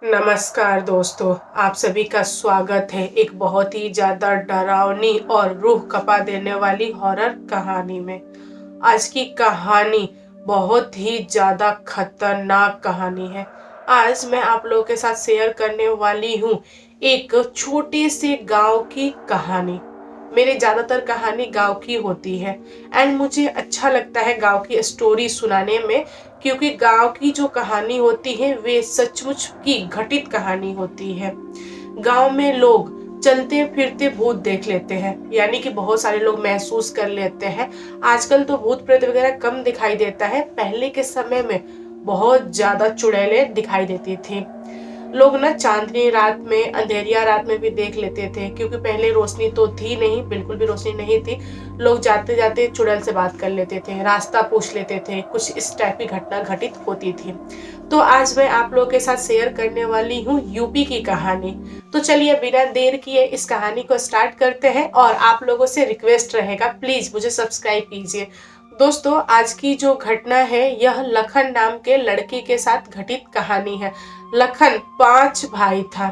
नमस्कार दोस्तों, आप सभी का स्वागत है एक बहुत ही ज़्यादा डरावनी और रूह कँपा देने वाली हॉरर कहानी में। आज की कहानी बहुत ही ज़्यादा खतरनाक कहानी है। आज मैं आप लोगों के साथ शेयर करने वाली हूँ एक छोटे से गाँव की कहानी। मेरी ज़्यादातर कहानी गाँव की होती है एंड मुझे अच्छा लगता है गाँव की स्टोरी सुनाने में, क्योंकि गाँव की जो कहानी होती है वे सचमुच की घटित कहानी होती है। गाँव में लोग चलते फिरते भूत देख लेते हैं, यानी कि बहुत सारे लोग महसूस कर लेते हैं। आजकल तो भूत प्रेत वगैरह कम दिखाई देता है, पहले के समय में बहुत ज्यादा चुड़ैलें दिखाई देती थी। लोग ना चांदनी रात में, अंधेरिया रात में भी देख लेते थे, क्योंकि पहले रोशनी तो थी नहीं, बिल्कुल भी रोशनी नहीं थी। लोग जाते जाते चुड़ैल से बात कर लेते थे, रास्ता पूछ लेते थे, कुछ इस टाइप की घटना घटित होती थी। तो आज मैं आप लोगों के साथ शेयर करने वाली हूँ यूपी की कहानी। तो चलिए बिना देर किए इस कहानी को स्टार्ट करते हैं, और आप लोगों से रिक्वेस्ट रहेगा प्लीज मुझे सब्सक्राइब कीजिए। दोस्तों, आज की जो घटना है यह लखन नाम के लड़के के साथ घटित कहानी है। लखन 5 भाई था,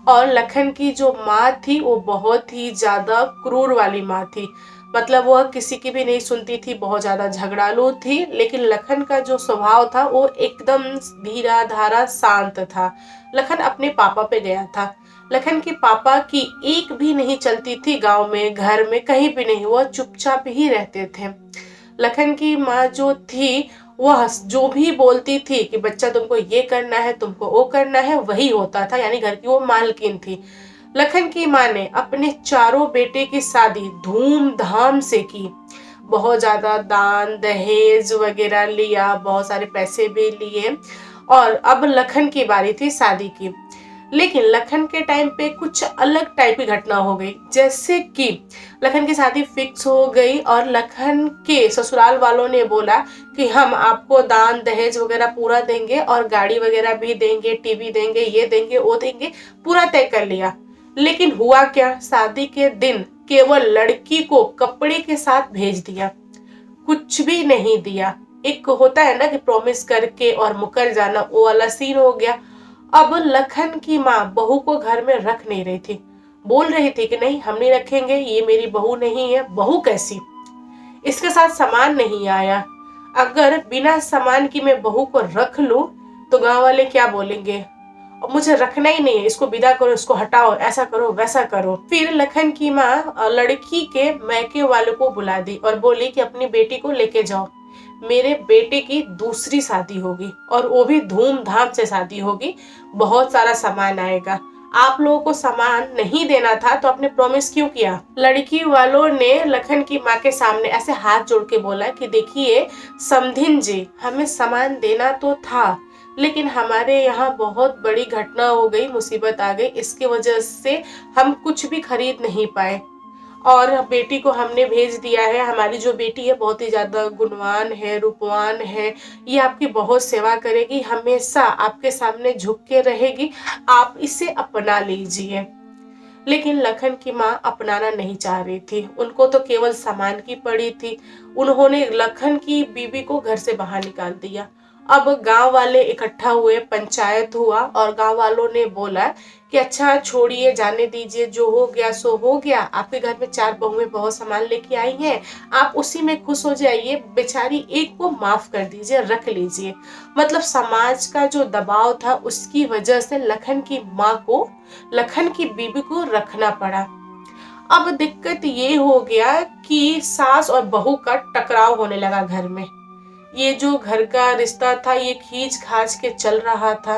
और लखन की जो माँ थी वो बहुत ही ज्यादा क्रूर वाली माँ थी। मतलब वह किसी की भी नहीं सुनती थी, बहुत ज्यादा झगड़ालू थी। लेकिन लखन का जो स्वभाव था वो एकदम धीरा धारा शांत था। लखन अपने पापा पे गया था। लखन के पापा की एक भी नहीं चलती थी, गांव में, घर में, कहीं भी नहीं। वह चुपचाप ही रहते थे। लखन की माँ जो थी वह जो भी बोलती थी कि बच्चा तुमको ये करना है, तुमको वो करना है, वही होता था, यानी घर की वो मालकिन थी। लखन की माँ ने अपने चारों बेटे की शादी धूमधाम से की। बहुत ज्यादा दान दहेज वगैरह लिया, बहुत सारे पैसे भी लिए, और अब लखन की बारी थी शादी की। लेकिन लखन के टाइम पे कुछ अलग टाइप की घटना हो गई। जैसे कि लखन की शादी फिक्स हो गई और लखन के ससुराल वालों ने बोला कि हम आपको दान दहेज वगैरह पूरा देंगे, और गाड़ी वगैरह भी देंगे, टीवी देंगे, ये देंगे, वो देंगे, पूरा तय कर लिया। लेकिन हुआ क्या, शादी के दिन केवल लड़की को कपड़े के साथ भेज दिया, कुछ भी नहीं दिया। एक होता है ना कि प्रॉमिस करके और मुकर जाना, वो वाला सीन हो गया। अब लखन की माँ बहू को घर में रख नहीं रही थी। बोल रही थी कि नहीं, हम नहीं रखेंगे, ये मेरी बहू नहीं है। बहू कैसी, इसके साथ सामान नहीं आया। अगर बिना सामान की मैं बहू को रख लूं तो गांव वाले क्या बोलेंगे, और मुझे रखना ही नहीं है, इसको विदा करो, इसको हटाओ, ऐसा करो वैसा करो। फिर लखन की माँ लड़की के मैके वालों को बुला दी और बोली कि अपनी बेटी को लेके जाओ, मेरे बेटे की दूसरी शादी होगी, और वो भी धूमधाम से शादी होगी, बहुत सारा सामान आएगा। आप लोगों को सामान नहीं देना था तो आपने प्रॉमिस क्यों किया। लड़की वालों ने लखन की माँ के सामने ऐसे हाथ जोड़ के बोला कि देखिए समधिन जी, हमें सामान देना तो था, लेकिन हमारे यहाँ बहुत बड़ी घटना हो गई, मुसीबत आ गई, इसकी वजह से हम कुछ भी खरीद नहीं पाए, और बेटी को हमने भेज दिया है। हमारी जो बेटी है बहुत ही ज्यादा गुणवान है, रूपवान है, ये आपकी बहुत सेवा करेगी, हमेशा आपके सामने झुक के रहेगी, आप इसे अपना लीजिए। लेकिन लखन की माँ अपनाना नहीं चाह रही थी, उनको तो केवल सामान की पड़ी थी। उन्होंने लखन की बीबी को घर से बाहर निकाल दिया। अब गांव वाले इकट्ठा हुए, पंचायत हुआ, और गांव वालों ने बोला कि अच्छा छोड़िए, जाने दीजिए, जो हो गया सो हो गया। आपके घर में 4 बहुएं बहुत सामान लेके आई हैं, आप उसी में खुश हो जाइए, बेचारी एक को माफ कर दीजिए, रख लीजिए। मतलब समाज का जो दबाव था उसकी वजह से लखन की माँ को, लखन की बीबी को रखना पड़ा। अब दिक्कत ये हो गया कि सास और बहू का टकराव होने लगा घर में। ये जो घर का रिश्ता था ये खींच खाच के चल रहा था,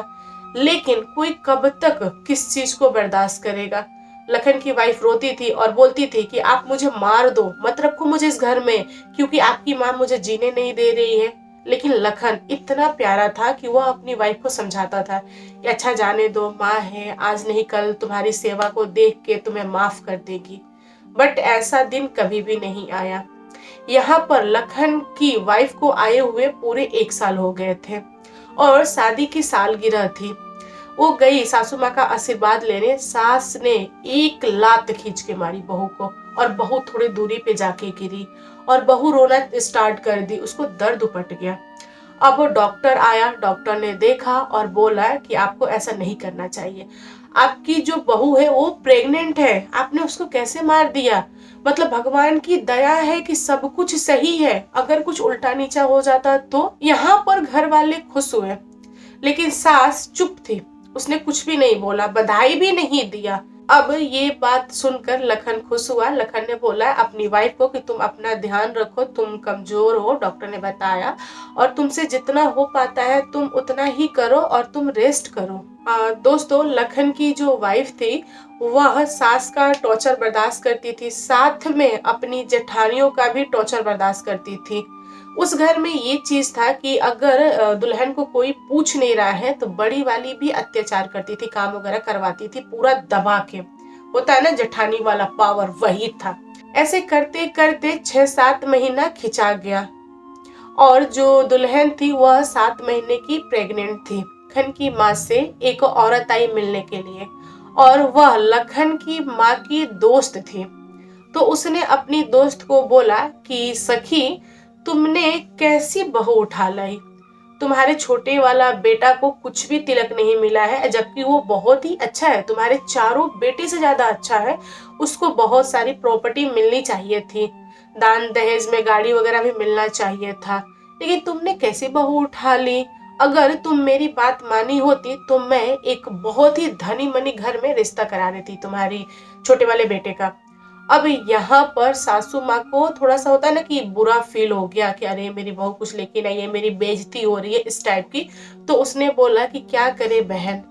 लेकिन कोई कब तक किस चीज को बर्दाश्त करेगा। लखन की वाइफ रोती थी और बोलती थी कि आप मुझे मार दो, मत रखो मुझे इस घर में, क्योंकि आपकी माँ मुझे जीने नहीं दे रही है। लेकिन लखन इतना प्यारा था कि वह अपनी वाइफ को समझाता था कि अच्छा जाने दो, माँ है, आज नहीं कल तुम्हारी सेवा को देख के तुम्हें माफ कर देगी। बट ऐसा दिन कभी भी नहीं आया। यहाँ पर लखन की वाइफ को आए हुए पूरे 1 साल हो गए थे, और शादी की सालगिरह थी। वो गई सासू माँ का आशीर्वाद लेने, सास ने एक लात खींच के मारी बहू को, और बहू थोड़ी दूरी पे जाके गिरी, और बहू रोना स्टार्ट कर दी, उसको दर्द उपट गया। अब वो डॉक्टर आया, डॉक्टर ने देखा और बोला कि आपको ऐसा नहीं करना चाहिए। आपकी जो बहू है वो प्रेग्नेंट है, आपने उसको कैसे मार दिया? मतलब भगवान की दया है कि सब कुछ सही है, अगर कुछ उल्टा नीचा हो जाता तो। यहाँ पर घर वाले खुश हुए, लेकिन सास चुप थी, उसने कुछ भी नहीं बोला, बधाई भी नहीं दिया। अब ये बात सुनकर लखन खुश हुआ। लखन ने बोला अपनी वाइफ को कि तुम अपना ध्यान रखो, तुम कमजोर हो, डॉक्टर ने बताया, और तुमसे जितना हो पाता है तुम उतना ही करो और तुम रेस्ट करो। दोस्तों, लखन की जो वाइफ थी वह सास का टॉर्चर बर्दाश्त करती थी, साथ में अपनी जेठानियों का भी टॉर्चर बर्दाश्त करती थी। उस घर में ये चीज था कि अगर दुल्हन को कोई पूछ नहीं रहा है तो बड़ी वाली भी अत्याचार करती थी, काम वगैरह करवाती थी पूरा दबा के। होता है ना जेठानी वाला पावर, वही था। ऐसे करते करते 6-7 महीना खिंचा गया और जो दुल्हन थी वह 7 महीने की प्रेग्नेंट थी। लखन की माँ से एक औरत आई मिलने के लिए और वह लखन की माँ की दोस्त थी। तो उसने अपनी दोस्त को बोला कि सखी, तुमने कैसी बहू उठा लाई? तुम्हारे छोटे वाला बेटा को कुछ भी तिलक नहीं मिला है, जबकि वो बहुत ही अच्छा है, तुम्हारे चारों बेटे से ज्यादा अच्छा है। उसको बहुत सारी प्रॉपर्टी मिलनी चाहिए थी, दान दहेज में गाड़ी वगैरह भी मिलना चाहिए था, लेकिन तुमने कैसी बहू उठा ली? अगर तुम मेरी बात मानी होती तो मैं एक बहुत ही धनी मनी घर में रिश्ता करा देती तुम्हारी छोटे वाले बेटे का। अब यहाँ पर सासू माँ को थोड़ा सा होता है ना कि बुरा फील हो गया कि अरे मेरी बहू कुछ लेके नहीं है, मेरी बेइज्जती हो रही है, इस टाइप की। तो उसने बोला कि क्या करे बहन,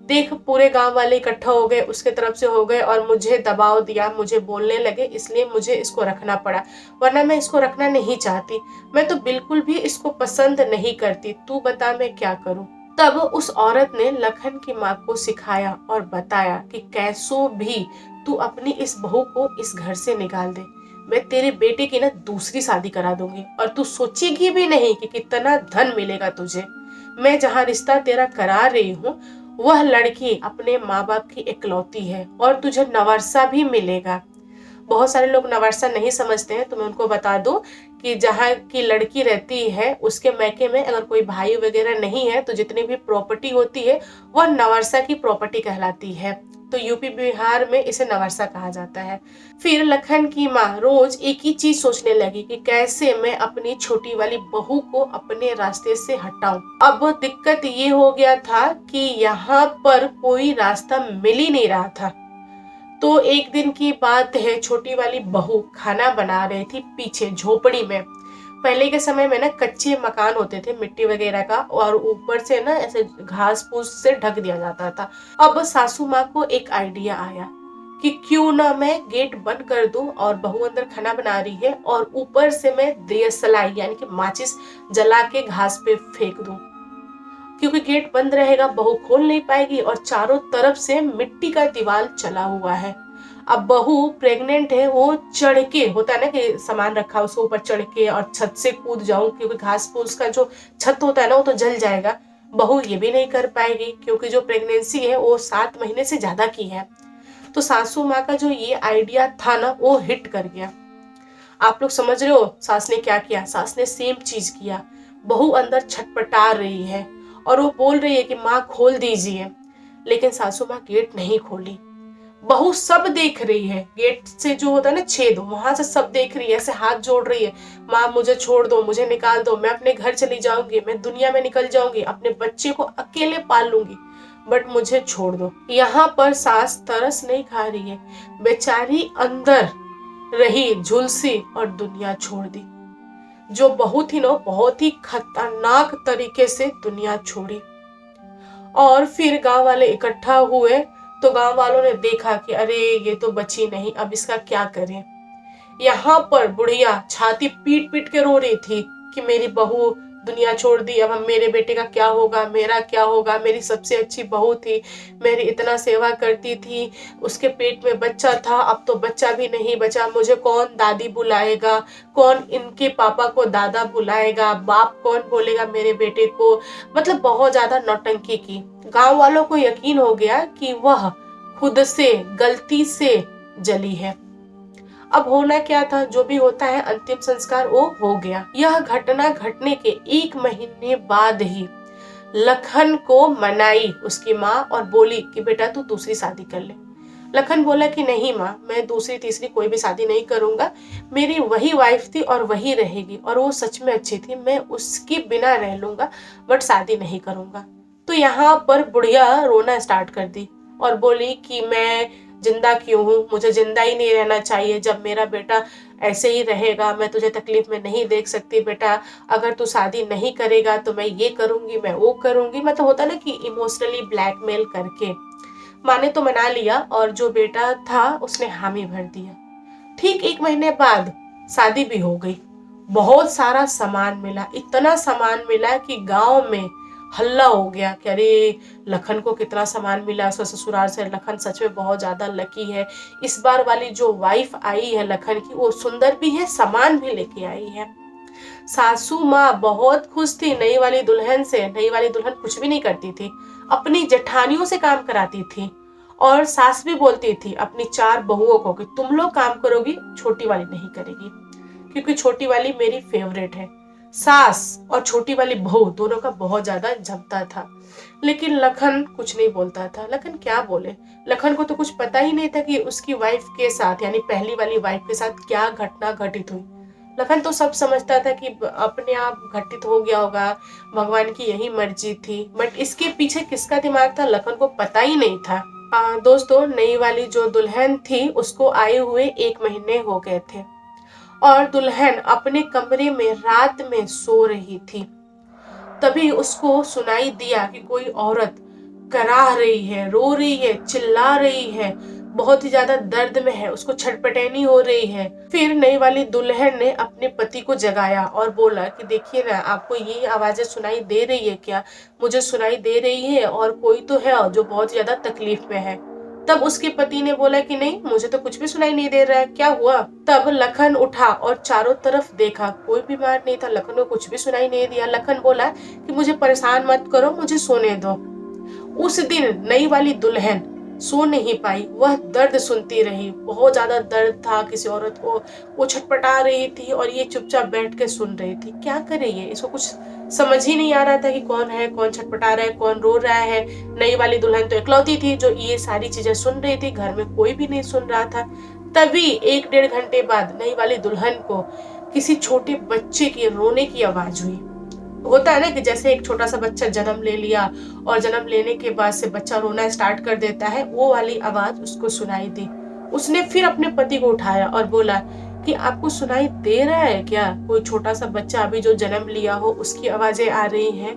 देख पूरे गांव वाले इकट्ठा हो गए, उसके तरफ से हो गए और मुझे दबाव दिया, मुझे बोलने लगे, इसलिए मुझे इसको रखना पड़ा, वरना मैं इसको रखना नहीं चाहती। मैं तो बिल्कुल भी इसको पसंद नहीं करती, तू बता मैं क्या करूं? तब उस औरत ने लखन की माँ को सिखाया और बताया कि कैसो भी तू अपनी इस बहू को इस घर से निकाल दे, मैं तेरे बेटे की ना दूसरी शादी करा दूंगी और तू सोचेगी भी नहीं कि कितना धन मिलेगा तुझे। मैं जहाँ रिश्ता तेरा करा रही हूँ वह लड़की अपने माँ बाप की इकलौती है और तुझे नवर्सा भी मिलेगा। बहुत सारे लोग नवर्सा नहीं समझते हैं, तो मैं उनको बता दूं कि जहाँ की लड़की रहती है उसके मैके में अगर कोई भाई वगैरह नहीं है तो जितनी भी प्रॉपर्टी होती है वह नवर्सा की प्रॉपर्टी कहलाती है। तो यूपी बिहार में इसे नवर्सा कहा जाता है। फिर लखन की माँ रोज एक ही चीज सोचने लगी कि कैसे मैं अपनी छोटी वाली बहू को अपने रास्ते से हटाऊं। अब दिक्कत ये हो गया था कि यहाँ पर कोई रास्ता मिल ही नहीं रहा था। तो एक दिन की बात है, छोटी वाली बहू खाना बना रही थी पीछे झोपड़ी में। पहले के समय में ना कच्चे मकान होते थे मिट्टी वगैरह का, और ऊपर से ना ऐसे घास फूस से ढक दिया जाता था। अब सासू माँ को एक आइडिया आया कि क्यों ना मैं गेट बंद कर दूं और बहू अंदर खाना बना रही है और ऊपर से मैं देसलाई यानी कि माचिस जला के घास पे फेंक दूं, क्योंकि गेट बंद रहेगा, बहू खोल नहीं पाएगी और चारों तरफ से मिट्टी का दीवार चला हुआ है। अब बहू प्रेग्नेंट है, वो चढ़ के, होता है ना कि सामान रखा उसको ऊपर चढ़ के और छत से कूद जाऊं, क्योंकि घास फूस का जो छत होता है ना वो तो जल जाएगा। बहू ये भी नहीं कर पाएगी क्योंकि जो प्रेगनेंसी है वो 7 महीने से ज्यादा की है। तो सासू माँ का जो ये आइडिया था ना वो हिट कर गया। आप लोग समझ रहे हो सास ने क्या किया? सास ने सेम चीज किया। बहू अंदर छटपटा रही है और वो बोल रही है कि माँ खोल दीजिए, लेकिन सासू माँ गेट नहीं खोली। बहू सब देख रही है, गेट से जो होता है ना छेद, वहां से सब देख रही है, ऐसे हाथ जोड़ रही है, माँ मुझे छोड़ दो, मुझे निकाल दो, मैं अपने घर चली जाऊंगी, मैं दुनिया में निकल जाऊंगी, अपने बच्चे को अकेले पाल लूंगी, बट मुझे छोड़ दो। यहाँ पर सास तरस नहीं खा रही है, बेचारी अंदर रही झुलसी और दुनिया छोड़ दी। जो बहुत ही बहुत ही खतरनाक तरीके से दुनिया छोड़ी। और फिर गांव वाले इकट्ठा हुए तो गांव वालों ने देखा कि अरे ये तो बची नहीं, अब इसका क्या करें। यहाँ पर बुढ़िया छाती पीट पीट के रो रही थी कि मेरी बहू दुनिया छोड़ दी, अब हम मेरे बेटे का क्या होगा, मेरा क्या होगा, मेरी सबसे अच्छी बहू थी, मेरी इतना सेवा करती थी, उसके पेट में बच्चा था, अब तो बच्चा भी नहीं बचा, मुझे कौन दादी बुलाएगा, कौन इनके पापा को दादा बुलाएगा, बाप कौन बोलेगा मेरे बेटे को। मतलब बहुत ज्यादा नौटंकी की। गांव वालों को यकीन हो गया कि वह खुद से गलती से जली है। अब होना क्या था, जो भी होता है अंतिम संस्कार वो हो गया। यह घटना घटने के 1 महीने बाद ही लखन को मनाई उसकी माँ और बोली कि बेटा तू दूसरी शादी कर ले। लखन बोला कि नहीं माँ, मैं दूसरी तीसरी कोई भी शादी नहीं करूंगा, मेरी वही वाइफ थी और वही रहेगी और वो सच में अच्छी थी, मैं उसकी बिना रह लूंगा बट शादी नहीं करूंगा। तो यहाँ पर बुढ़िया रोना स्टार्ट कर दी और बोली कि मैं जिंदा क्यों हूँ, मुझे जिंदा ही नहीं रहना चाहिए। जब मेरा बेटा ऐसे ही रहेगा मैं तुझे तकलीफ में नहीं देख सकती बेटा, अगर तू शादी नहीं करेगा तो मैं ये करूंगी, मैं वो करूंगी। मतलब होता ना कि इमोशनली ब्लैकमेल करके माँ ने तो मना लिया और जो बेटा था उसने हामी भर दिया। ठीक 1 महीने बाद शादी भी हो गई। बहुत सारा सामान मिला, इतना सामान मिला कि गांव में हल्ला हो गया कि अरे लखन को कितना सामान मिला उसके ससुराल से, लखन सच में बहुत ज्यादा लकी है। इस बार वाली जो वाइफ आई है लखन की वो सुंदर भी है, सामान भी लेके आई है। सासू माँ बहुत खुश थी नई वाली दुल्हन से। नई वाली दुल्हन कुछ भी नहीं करती थी, अपनी जेठानियों से काम कराती थी और सास भी बोलती थी अपनी 4 बहुओं को कि तुम लोग काम करोगी, छोटी वाली नहीं करेगी, क्योंकि छोटी वाली मेरी फेवरेट है। सास और छोटी वाली बहू दोनों का बहुत ज्यादा जमता था। लेकिन लखन कुछ नहीं बोलता था। लखन क्या बोले, लखन को तो कुछ पता ही नहीं था कि उसकी वाइफ के साथ यानी पहली वाली वाइफ के साथ क्या घटना घटित हुई। लखन तो सब समझता था कि अपने आप घटित हो गया होगा, भगवान की यही मर्जी थी, बट इसके पीछे किसका दिमाग था लखन को पता ही नहीं था। दोस्तों, नई वाली जो दुल्हन थी उसको आए हुए 1 महीने हो गए थे और दुल्हन अपने कमरे में रात में सो रही थी। तभी उसको सुनाई दिया कि कोई औरत कराह रही है, रो रही है, चिल्ला रही है, बहुत ही ज्यादा दर्द में है, उसको छटपटैनी हो रही है। फिर नई वाली दुल्हन ने अपने पति को जगाया और बोला कि देखिए ना, आपको ये आवाजें सुनाई दे रही है क्या? मुझे सुनाई दे रही है और कोई तो है जो बहुत ज्यादा तकलीफ में है। तब उसके पति ने बोला कि नहीं, मुझे तो कुछ भी सुनाई नहीं दे रहा है, क्या हुआ? तब लखन उठा और चारों तरफ देखा, कोई बीमार नहीं था, लखन को कुछ भी सुनाई नहीं दिया। लखन बोला कि मुझे परेशान मत करो, मुझे सोने दो। उस दिन नई वाली दुल्हन सो नहीं पाई, वह दर्द सुनती रही, बहुत ज्यादा दर्द था किसी औरत को, वो छटपटा रही थी और ये चुपचाप बैठ के सुन रही थी। क्या करे ये, इसको कुछ समझ ही नहीं आ रहा था कि कौन है, कौन छटपटा रहा है, कौन रो रहा है। नई वाली दुल्हन तो इकलौती थी जो ये सारी चीजें सुन रही थी, घर में कोई भी नहीं सुन रहा था। तभी 1-1.5 घंटे बाद नई वाली दुल्हन को किसी छोटे बच्चे के रोने की आवाज हुई। होता है ना कि जैसे एक छोटा सा बच्चा जन्म ले लिया और जन्म लेने के बाद से बच्चा रोना स्टार्ट कर देता है, वो वाली आवाज उसको सुनाई दी। उसने फिर अपने पति को उठाया और बोला कि आपको सुनाई दे रहा है क्या? कोई छोटा सा बच्चा अभी जो जन्म लिया हो उसकी आवाजें आ रही हैं।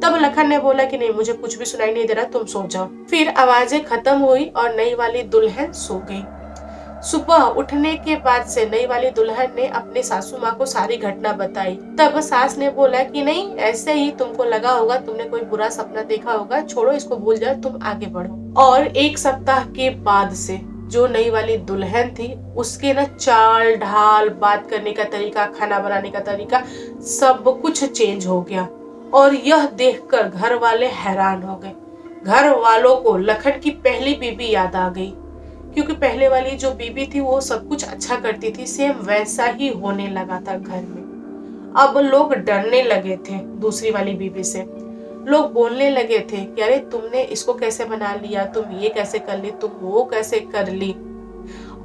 तब लखन ने बोला कि नहीं, मुझे कुछ भी सुनाई नहीं दे रहा, तुम सो जाओ। फिर आवाजें खत्म हुई और नई वाली दुल्हन सो गई। सुबह उठने के बाद से नई वाली दुल्हन ने अपने सासू माँ को सारी घटना बताई। तब सास ने बोला कि नहीं, ऐसे ही तुमको लगा होगा, तुमने कोई बुरा सपना देखा होगा, छोड़ो इसको, भूल जाओ, तुम आगे बढ़ो। और 1 सप्ताह के बाद से जो नई वाली दुल्हन थी उसके ना चाल ढाल, बात करने का तरीका, खाना बनाने का तरीका, सब कुछ चेंज हो गया। और यह देखकर घर वाले हैरान हो गए। घर वालों को लखन की पहली बीबी याद आ गई, क्योंकि पहले वाली जो बीबी थी वो सब कुछ अच्छा करती थी, सेम वैसा ही होने लगा था घर में। अब लोग डरने लगे थे दूसरी वाली बीबी से। लोग बोलने लगे थे कि अरे तुमने इसको कैसे बना लिया, तुम ये कैसे कर ली, तुम वो कैसे कर ली।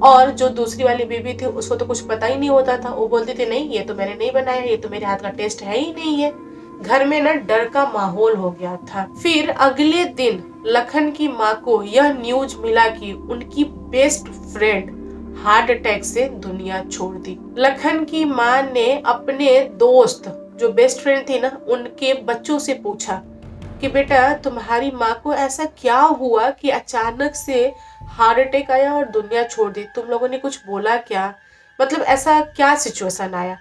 और जो दूसरी वाली बीबी थी उसको तो कुछ पता ही नहीं होता था, वो बोलती थी नहीं, ये तो मैंने नहीं बनाया, ये तो मेरे हाथ का टेस्ट है ही नहीं है। घर में ना डर का माहौल हो गया था। फिर अगले दिन लखन की माँ को यह न्यूज मिला कि उनकी बेस्ट फ्रेंड हार्ट अटैक से दुनिया छोड़ दी। लखन की माँ ने अपने दोस्त जो बेस्ट फ्रेंड थी ना, उनके बच्चों से पूछा कि बेटा तुम्हारी माँ को ऐसा क्या हुआ कि अचानक से हार्ट अटैक आया और दुनिया छोड़ दी, तुम लोगों ने कुछ बोला क्या? मतलब ऐसा क्या सिचुएशन आया?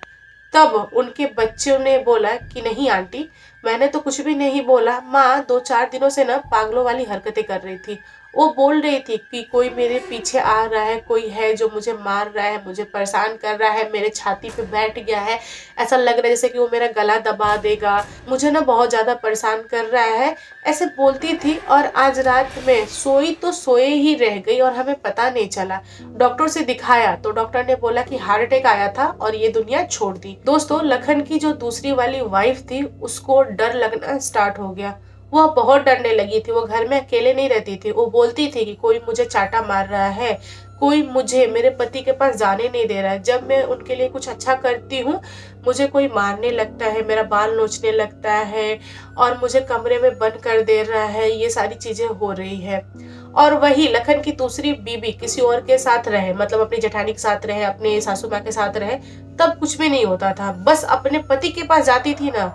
तब उनके बच्चों ने बोला कि नहीं आंटी, मैंने तो कुछ भी नहीं बोला। माँ 2-4 दिनों से ना पागलों वाली हरकतें कर रही थी। वो बोल रही थी कि कोई मेरे पीछे आ रहा है, कोई है जो मुझे मार रहा है, मुझे परेशान कर रहा है, मेरे छाती पे बैठ गया है, ऐसा लग रहा है जैसे कि वो मेरा गला दबा देगा, मुझे ना बहुत ज़्यादा परेशान कर रहा है, ऐसे बोलती थी। और आज रात में सोई तो सोए ही रह गई और हमें पता नहीं चला। डॉक्टर से दिखाया तो डॉक्टर ने बोला कि हार्ट अटैक आया था और ये दुनिया छोड़ दी। दोस्तों, लखन की जो दूसरी वाली वाइफ थी उसको डर लगना स्टार्ट हो गया। वह बहुत डरने लगी थी। वो घर में अकेले नहीं रहती थी। वो बोलती थी कि कोई मुझे चाटा मार रहा है, कोई मुझे मेरे पति के पास जाने नहीं दे रहा है। जब मैं उनके लिए कुछ अच्छा करती हूँ मुझे कोई मारने लगता है, मेरा बाल नोचने लगता है और मुझे कमरे में बंद कर दे रहा है। ये सारी चीजें हो रही है। और वही लखन की दूसरी बीबी किसी और के साथ रहे, मतलब अपनी जेठानी के साथ रहे, अपने सासू माँ के साथ रहे, तब कुछ भी नहीं होता था। बस अपने पति के पास जाती थी ना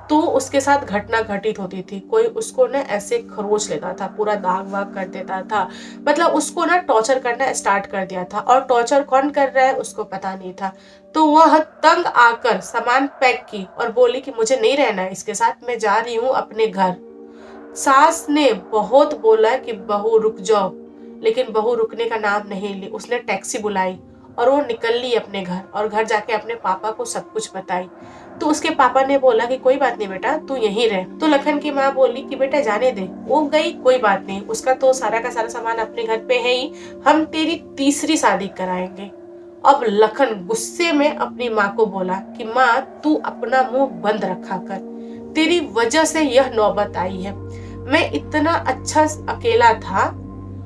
तो उसके साथ घटना घटित होती थी। कोई उसको ना ऐसे खरोच लेता था, पूरा दाग वाग कर देता था, मतलब उसको ना टॉर्चर करना स्टार्ट कर दिया था। और टॉर्चर कौन कर रहा है उसको पता नहीं था। तो वह तंग आकर सामान पैक की और बोली कि मुझे नहीं रहना है इसके साथ, मैं जा रही हूँ अपने घर। सास ने बहुत बोला कि बहू रुक जाओ, लेकिन बहू रुकने का नाम नहीं ली। उसने टैक्सी बुलाई और वो निकल ली अपने घर और घर जाके अपने पापा को सब कुछ बताई। तो उसके पापा ने बोला कि कोई बात नहीं बेटा, तू यहीं रह। तो लखन की माँ बोली कि बेटा जाने दे, वो गई कोई बात नहीं, उसका तो सारा का सारा सामान अपने घर पे है ही, हम तेरी तीसरी शादी कराएंगे। अब लखन गुस्से में अपनी माँ को बोला कि माँ तू अपना मुंह बंद रखा कर, तेरी वजह से यह नौबत आई है। मैं इतना अच्छा अकेला था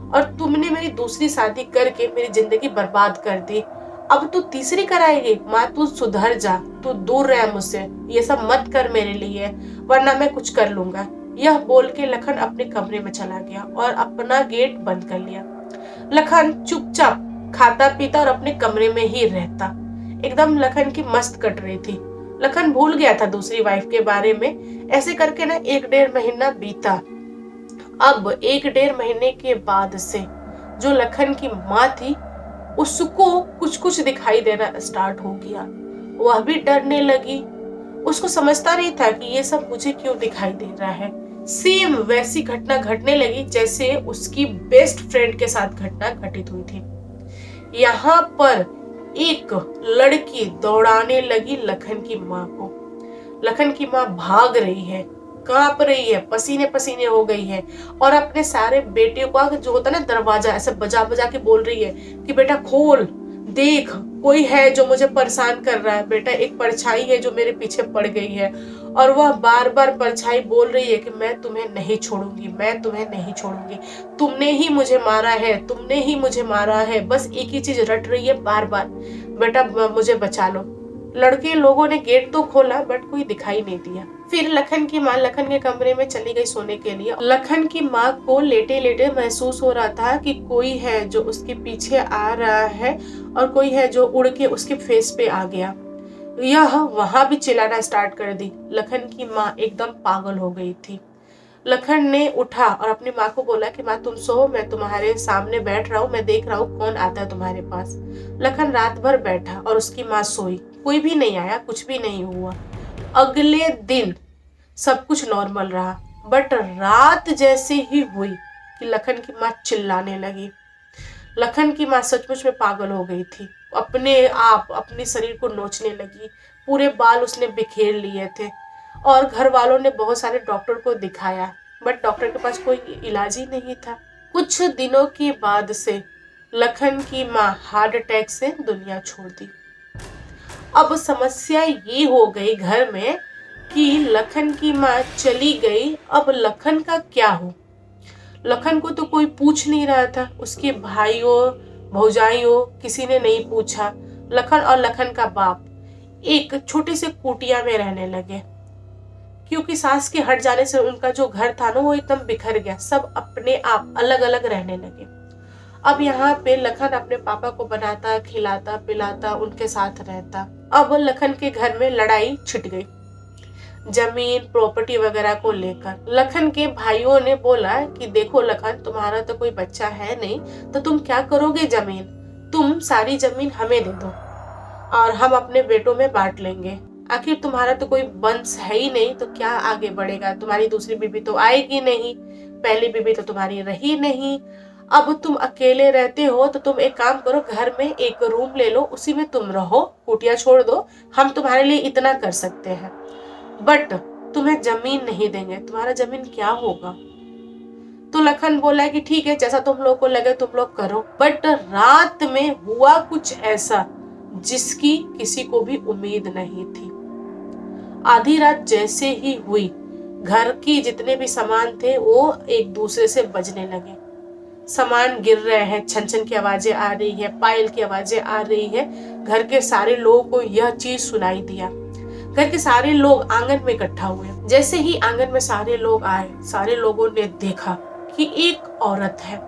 और तुमने मेरी दूसरी शादी करके मेरी जिंदगी बर्बाद कर दी। अब तू तीसरी कराएगी? माँ तू सुधर जा, तू दूर रह मुझसे, ये सब मत कर मेरे लिए, वरना मैं कुछ कर लूंगा। यह बोल के लखन अपने कमरे में चला गया और अपना गेट बंद कर लिया। लखन चुपचाप खाता पीता और अपने कमरे में ही रहता। एकदम लखन की मस्त कट रही थी। लखन भूल गया था दूसरी वाइफ के बारे में। ऐसे करके ना 1-1.5 महीना बीता। अब 1-1.5 महीने के बाद से जो लखन की माँ थी उसको कुछ कुछ दिखाई देना स्टार्ट हो गया। वह भी डरने लगी। उसको समझता नहीं था कि ये सब मुझे क्यों दिखाई दे रहा है। सेम वैसी घटना घटने लगी जैसे उसकी बेस्ट फ्रेंड के साथ घटना घटित हुई थी। यहाँ पर एक लड़की दौड़ाने लगी लखन की माँ को। लखन की माँ भाग रही है, कांप रही है, पसीने पसीने हो गई है और अपने सारे बेटियों का जो होता है ना दरवाजा ऐसे बजा बजा के बोल रही है कि बेटा खोल, देख कोई है जो मुझे परेशान कर रहा है, बेटा एक परछाई है जो मेरे पीछे पड़ गई है। और वह बार बार परछाई बोल रही है कि मैं तुम्हें नहीं छोड़ूंगी, मैं तुम्हें नहीं छोड़ूंगी, तुमने ही मुझे मारा है, तुमने ही मुझे मारा है। बस एक ही चीज रट रही है बार बार, बेटा मुझे बचा लो। लड़के लोगों ने गेट तो खोला बट कोई दिखाई नहीं दिया। फिर लखन की माँ लखन के कमरे में चली गई सोने के लिए। लखन की माँ को लेटे लेटे महसूस हो रहा था कि कोई है जो उसके पीछे आ रहा है और कोई है जो उड़ के उसके फेस पे आ गया। यह वहां भी चिल्लाना स्टार्ट कर दी। लखन की माँ एकदम पागल हो गई थी। लखन ने उठा और अपनी माँ को बोला कि माँ तुम सो, मैं तुम्हारे सामने बैठ रहा हूँ, मैं देख रहा हूँ कौन आता है तुम्हारे पास। लखन रात भर बैठा और उसकी माँ सोई, कोई भी नहीं आया, कुछ भी नहीं हुआ। अगले दिन सब कुछ नॉर्मल रहा, बट रात जैसे ही हुई कि लखन की माँ चिल्लाने लगी। लखन की माँ सचमुच में पागल हो गई थी। अपने आप अपने शरीर को नोचने लगी, पूरे बाल उसने बिखेर लिए थे और घर वालों ने बहुत सारे डॉक्टर को दिखाया बट डॉक्टर के पास कोई इलाज ही नहीं था। कुछ दिनों के बाद से लखन की माँ हार्ट अटैक से दुनिया छोड़ दी। अब समस्या ये हो गई घर में कि लखन की माँ चली गई, अब लखन का क्या हो। लखन को तो कोई पूछ नहीं रहा था, उसके भाइयों भौजाइयों किसी ने नहीं पूछा। लखन और लखन का बाप एक छोटे से कुटिया में रहने लगे क्योंकि सास के हट जाने से उनका जो घर था ना वो एकदम बिखर गया। सब अपने आप अलग अलग रहने लगे। अब यहाँ पे लखन अपने पापा को बनाता, खिलाता, पिलाता, उनके साथ रहता। अब लखन के घर में लड़ाई छिड़ गई जमीन प्रॉपर्टी वगैरह को लेकर। लखन के भाइयों ने बोला कि देखो लखन, तुम्हारा तो कोई बच्चा है नहीं तो तुम क्या करोगे जमीन, तुम सारी जमीन हमें दे दो और हम अपने बेटों में बांट लेंगे। आखिर तुम्हारा तो कोई वंश है ही नहीं, तो क्या आगे बढ़ेगा? तुम्हारी दूसरी बीबी तो आएगी नहीं, पहली बीबी तो तुम्हारी रही नहीं। अब तुम अकेले रहते हो तो तुम एक काम करो, घर में एक रूम ले लो, उसी में तुम रहो, कुटिया छोड़ दो, हम तुम्हारे लिए इतना कर सकते हैं, बट तुम्हें जमीन नहीं देंगे। तुम्हारा जमीन क्या होगा? तो लखन बोला कि ठीक है, जैसा तुम लोग को लगे तुम लोग करो। बट रात में हुआ कुछ ऐसा जिसकी किसी को भी उम्मीद नहीं थी। आधी रात जैसे ही हुई, घर की जितने भी सामान थे वो एक दूसरे से बजने लगे। सामान गिर रहे हैं, छन छन की आवाजें आ रही है, पायल की आवाजें आ रही है। घर के सारे लोगों को यह चीज सुनाई दिया। घर के सारे लोग आंगन में इकट्ठा हुए। जैसे ही आंगन में सारे लोग आए, सारे लोगों ने देखा कि एक औरत है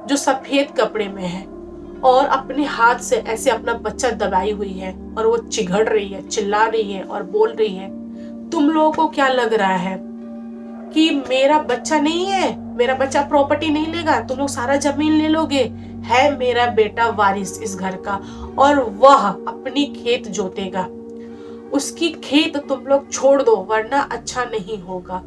जो सफेद कपड़े में है और अपने हाथ से ऐसे अपना बच्चा दबाई हुई है, और वो चिघड़ रही है, चिल्ला रही है और बोल रही है, तुम लोगों को क्या लग रहा है कि मेरा बच्चा नहीं है, मेरा बच्चा प्रॉपर्टी नहीं लेगा, तुम लोग सारा जमीन ले लोगे? है मेरा बेटा वारिस इस घर का, और वह अपनी खेत जोतेगा, उसकी खेत तुम लोग छोड़ दो वरना अच्छा नहीं होगा।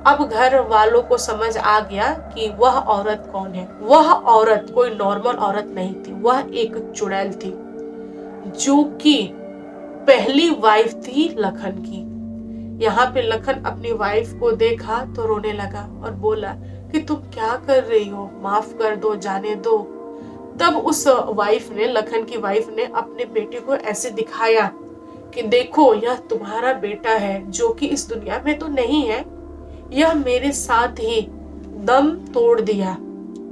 अब घर वालों को समझ आ गया कि वह औरत कौन है। वह औरत कोई नॉर्मल औरत नहीं थी, वह एक चुड़ैल थी, जो कि पहली वाइफ थी लखन की। यहाँ पे लखन अपनी वाइफ को देखा तो रोने लगा और बोला कि तुम क्या कर रही हो, माफ कर दो, जाने दो। तब उस वाइफ ने, लखन की वाइफ ने अपने बेटे को ऐसे दिखाया कि देखो यह तुम्हारा बेटा है, जो कि इस दुनिया में तो नहीं है, यह मेरे साथ ही दम तोड़ दिया।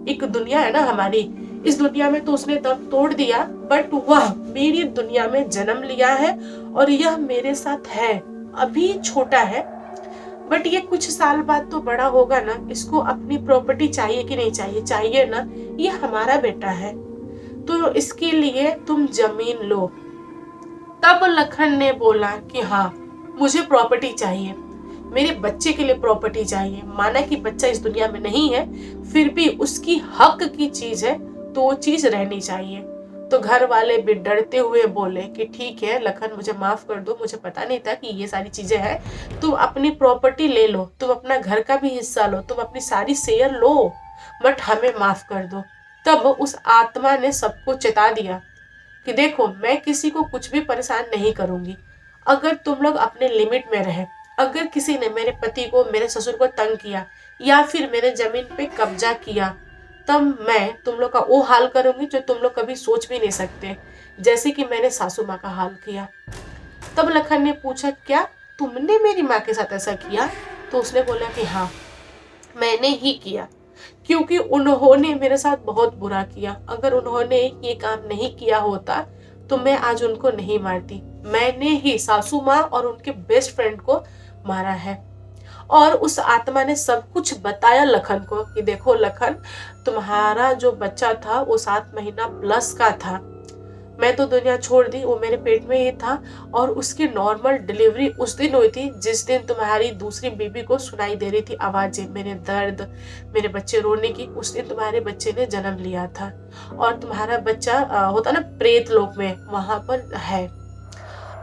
एक दुनिया है ना हमारी, इस दुनिया में तो उसने दम तोड़ दिया, बट वह मेरी दुनिया में जन्म लिया है और यह मेरे साथ है। अभी छोटा है, बट ये कुछ साल बाद तो बड़ा होगा ना, इसको अपनी प्रॉपर्टी चाहिए कि नहीं चाहिए? चाहिए ना, ये हमारा बेटा है, तो इसके लिए तुम जमीन लो। तब लखन ने बोला कि हाँ, मुझे प्रॉपर्टी चाहिए, मेरे बच्चे के लिए प्रॉपर्टी चाहिए। माना कि बच्चा इस दुनिया में नहीं है, फिर भी उसकी हक की चीज है, तो वो चीज रहनी चाहिए। तो घर वाले भी डरते हुए बोले कि ठीक है लखन, मुझे माफ कर दो, मुझे पता नहीं था कि ये सारी चीजें हैं, तुम अपनी प्रॉपर्टी ले लो, तुम अपना घर का भी हिस्सा लो, तुम अपनी सारी शेयर लो, बट हमें माफ कर दो। तब उस आत्मा ने सबको चेता दिया कि देखो, मैं किसी को कुछ भी परेशान नहीं करूंगी, अगर तुम लोग अपने लिमिट में रहे। अगर किसी ने मेरे पति को, मेरे ससुर को तंग किया या फिर मेरे जमीन पे कब्जा किया, तब मैं तुम लोग का वो हाल करूंगी जो तुम लोग कभी सोच भी नहीं सकते, जैसे कि मैंने सासू माँ का हाल किया। तब लखन ने पूछा, क्या तुमने मेरी माँ के साथ ऐसा किया? तो उसने बोला कि हाँ, मैंने ही किया, क्योंकि उन्होंने मेरे साथ बहुत बुरा किया। अगर उन्होंने ये काम नहीं किया होता तो मैं आज उनको नहीं मारती। मैंने ही सासू माँ और उनके बेस्ट फ्रेंड को मारा है। और उस आत्मा ने सब कुछ बताया लखन को कि देखो लखन, तुम्हारा जो बच्चा था वो 7 महीना प्लस का था, मैं तो दुनिया छोड़ दी, वो मेरे पेट में ही था, और उसकी नॉर्मल डिलीवरी उस दिन हुई थी जिस दिन तुम्हारी दूसरी बीबी को सुनाई दे रही थी आवाजें, मेरे दर्द, मेरे बच्चे रोने की, उस दिन तुम्हारे बच्चे ने जन्म लिया था। और तुम्हारा बच्चा होता ना प्रेत लोक में, वहां पर है,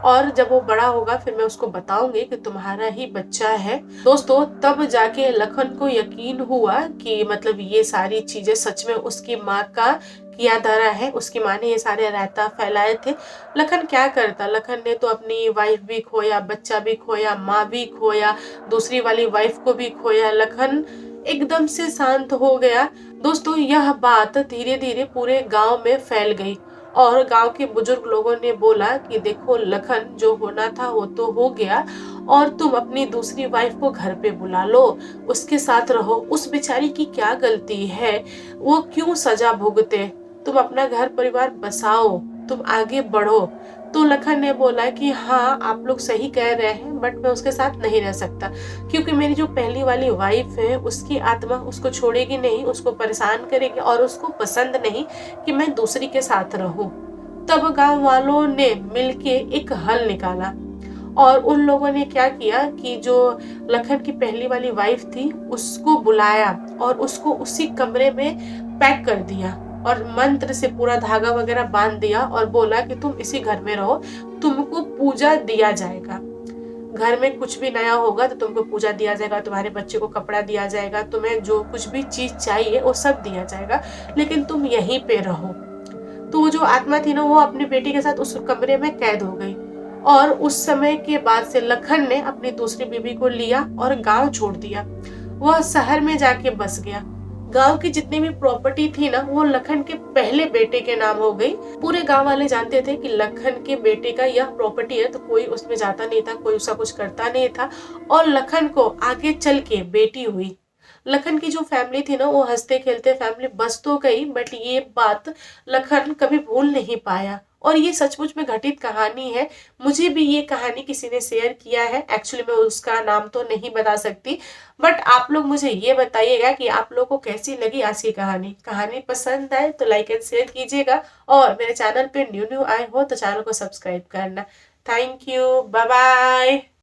और जब वो बड़ा होगा फिर मैं उसको बताऊंगी कि तुम्हारा ही बच्चा है। दोस्तों, तब जाके लखन को यकीन हुआ कि मतलब ये सारी चीजें सच में उसकी माँ का किया धरा है, उसकी माँ ने ये सारे रायता फैलाए थे। लखन क्या करता? लखन ने तो अपनी वाइफ भी खोया, बच्चा भी खोया, माँ भी खोया, दूसरी वाली वाइफ को भी खोया। लखन एकदम से शांत हो गया। दोस्तों, यह बात धीरे धीरे पूरे गांव में फैल गई और गांव के बुजुर्ग लोगों ने बोला कि देखो लखन, जो होना था वो तो हो गया, और तुम अपनी दूसरी वाइफ को घर पे बुला लो, उसके साथ रहो, उस बेचारी की क्या गलती है, वो क्यों सजा भुगते, तुम अपना घर परिवार बसाओ, तुम आगे बढ़ो। तो लखन ने बोला कि हाँ, आप लोग सही कह रहे हैं, बट मैं उसके साथ नहीं रह सकता, क्योंकि मेरी जो पहली वाली वाइफ है उसकी आत्मा उसको छोड़ेगी नहीं, उसको परेशान करेगी, और उसको पसंद नहीं कि मैं दूसरी के साथ रहूं। तब गांव वालों ने मिलके एक हल निकाला, और उन लोगों ने क्या किया कि जो लखन की पहली वाली वाइफ थी उसको बुलाया और उसको उसी कमरे में पैक कर दिया और मंत्र से पूरा धागा वगैरह बांध दिया और बोला कि तुम इसी घर में रहो, तुमको पूजा दिया जाएगा। घर में कुछ भी नया होगा तो तुमको पूजा दिया जाएगा, तुम्हारे बच्चे को कपड़ा दिया जाएगा, तुम्हें जो कुछ भी चीज चाहिए वो सब दिया जाएगा, लेकिन तुम यहीं पे रहो। तो वो जो आत्मा थी ना, वो अपनी बेटी के साथ उस कमरे में कैद हो गई। और उस समय के बाद से लखन ने अपनी दूसरी बीवी को लिया और गांव छोड़ दिया। वह शहर में जाके बस गया। गांव की जितनी भी प्रॉपर्टी थी ना, वो लखन के पहले बेटे के नाम हो गई। पूरे गांव वाले जानते थे कि लखन के बेटे का यह प्रॉपर्टी है, तो कोई उसमें जाता नहीं था, कोई उसका कुछ करता नहीं था। और लखन को आगे चल के बेटी हुई। लखन की जो फैमिली थी ना, वो हंसते खेलते फैमिली बस तो गई, बट ये बात लखन कभी भूल नहीं पाया। और ये सचमुच में घटित कहानी है। मुझे भी ये कहानी किसी ने शेयर किया है, एक्चुअली मैं उसका नाम तो नहीं बता सकती, बट आप लोग मुझे ये बताइएगा कि आप लोगों को कैसी लगी आज की कहानी। कहानी पसंद आए तो लाइक एंड शेयर कीजिएगा, और मेरे चैनल पे न्यू न्यू आए हो तो चैनल को सब्सक्राइब करना। Thank you, bye bye.